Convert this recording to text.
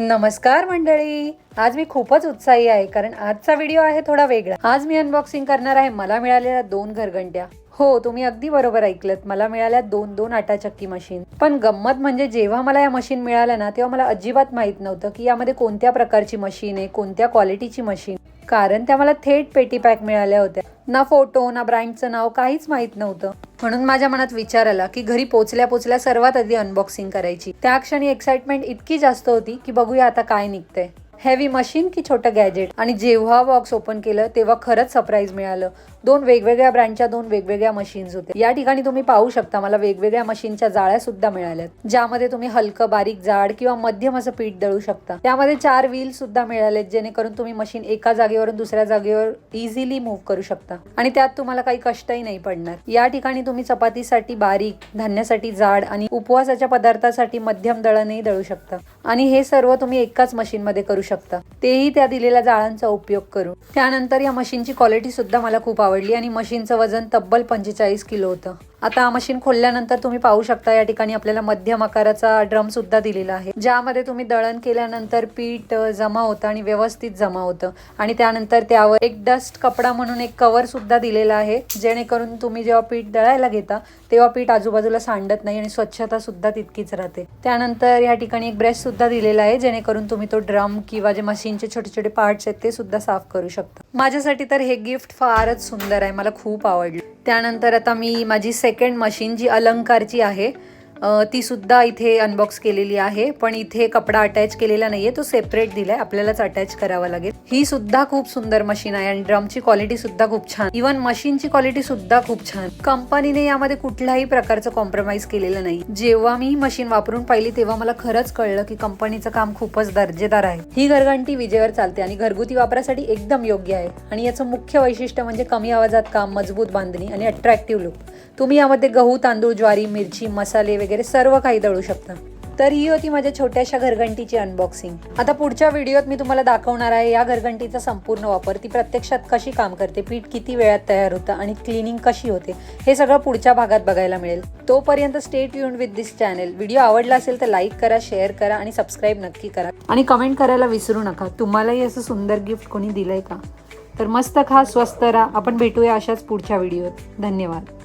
नमस्कार मंडळी, आज मी खूपच उत्साही आहे कारण आजचा व्हिडिओ आहे थोडा वेगळा। आज मी अनबॉक्सिंग करणार आहे मला मिळालेल्या 2 घरघंट्या। हो, तुम्ही अगदी बरोबर ऐकलत, मला मिळाल्या 2 आटा चक्की मशीन। पण गंमत म्हणजे जेव्हा मला या मशीन मिळाल्या ना तेव्हा मला अजिबात माहित नव्हतं की यामध्ये कोणत्या प्रकारची मशीन आहे, कोणत्या क्वालिटीची मशीन, कारण त्या मला थेट पेटी पॅक मिळाल्या होत्या। ना फोटो ना ब्रँडचं नाव काहीच माहित नव्हतं। म्हणून माझ्या मनात विचार आला की घरी पोचल्या सर्वात आधी अनबॉक्सिंग करायची। त्या क्षणी एक्साइटमेंट इतकी जास्त होती की बघूया आता काय निघतंय, हेवी मशीन की छोटं गॅजेट। आणि जेव्हा बॉक्स ओपन केलं तेव्हा खरंच सरप्राईज मिळालं। 2 वेगवेगळ्या ब्रँडच्या 2 वेगवेगळ्या मशीन्स होत्या। या ठिकाणी तुम्ही पाहू शकता मला वेगवेगळ्या मशीनच्या जाळ्या सुद्धा मिळाल्यात, ज्यामध्ये तुम्ही हलकं, बारीक, जाड किंवा मध्यम असं पीठ दळू शकता। त्यामध्ये 4 व्हील सुद्धा मिळालेत, जेणेकरून तुम्ही मशीन एका जागेवरून दुसऱ्या जागेवर इझिली मूव्ह करू शकता आणि त्यात तुम्हाला काही कष्टही नाही पडणार। या ठिकाणी तुम्ही चपातीसाठी बारीक, धान्यासाठी जाड आणि उपवासाच्या पदार्थासाठी मध्यम दळणही दळू शकता। आणि हे सर्व तुम्ही एकाच मशीन मध्ये करू शकता, तेही त्या दिलेल्या जाळांचा उपयोग करून। त्यानंतर या मशीनची क्वालिटी सुद्धा मला खूप आवडली आणि मशीनचं वजन तब्बल 45 किलो होतं। आता मशीन खोलल्यानंतर तुम्ही पाहू शकता या ठिकाणी आपल्याला मध्यम आकाराचा ड्रम सुद्धा दिलेला आहे, ज्यामध्ये तुम्ही दळण केल्यानंतर पीठ जमा होतं आणि व्यवस्थित जमा होतं। आणि त्यानंतर त्यावर एक डस्ट कपडा म्हणून एक कव्हर सुद्धा दिलेला आहे, जेणेकरून तुम्ही जेव्हा पीठ दळायला घेता तेव्हा पीठ आजूबाजूला सांडत नाही आणि स्वच्छता सुद्धा तितकीच राहते। त्यानंतर या ठिकाणी एक ब्रश सुद्धा दिलेला आहे, जेणेकरून तुम्ही तो ड्रम किंवा जे मशीनचे छोटे छोटे पार्ट्स आहेत ते सुद्धा साफ करू शकता। माझ्यासाठी तर हे गिफ्ट फारच सुंदर आहे, मला खूप आवडलं। त्यानंतर आता मी माझी सेकंड मशीन जी अलंकारची आहे ती सुद्धा इथे अनबॉक्स केलेली आहे, पण इथे कपडा अटॅच केलेला नाहीये, तो सेपरेट दिलाय, आपल्यालाच अटॅच करावा लागेल। ही सुद्धा खूप सुंदर मशीन आहे आणि ड्रमची क्वालिटी सुद्धा खूप छान, इवन मशीनची क्वालिटी सुद्धा खूप छान। कंपनीने यामध्ये कुठल्याही प्रकारचं कॉम्प्रोमाइज केलेलं नाही। जेव्हा मी मशीन वापरून पाहिली तेव्हा मला खरंच कळलं की कंपनीचं काम खूपच दर्जेदार आहे। ही घरघंटी विजेवर चालते आणि घरगुती वापरासाठी एकदम योग्य आहे। आणि याचं मुख्य वैशिष्ट्य म्हणजे कमी आवाजात काम, मजबूत बांधणी आणि अट्रॅक्टिव्ह लुक। तुम्ही यामध्ये गहू, तांदूळ, ज्वारी, मिरची, मसाले वगैरे सर्व काही दळू शकता। तर ही होती माझ्या छोट्याशा घरघंटीची अनबॉक्सिंग। आता पुढच्या व्हिडिओत मी तुम्हाला दाखवणार आहे या घरघंटीचा संपूर्ण वापर, ती प्रत्यक्षात कशी काम करते, पीठ किती वेळात तयार होतं आणि क्लिनिंग कशी होते, हे सगळं पुढच्या भागात बघायला मिळेल। तोपर्यंत stay tuned with this channel. Video आवडला असेल तर लाईक करा, शेअर करा आणि सबस्क्राईब नक्की करा आणि कमेंट करायला विसरू नका तुम्हालाही असं सुंदर गिफ्ट कोणी दिलंय का। तर मस्त खा, स्वस्त राहा, आपण भेटूया अशाच पुढच्या व्हिडिओत। धन्यवाद।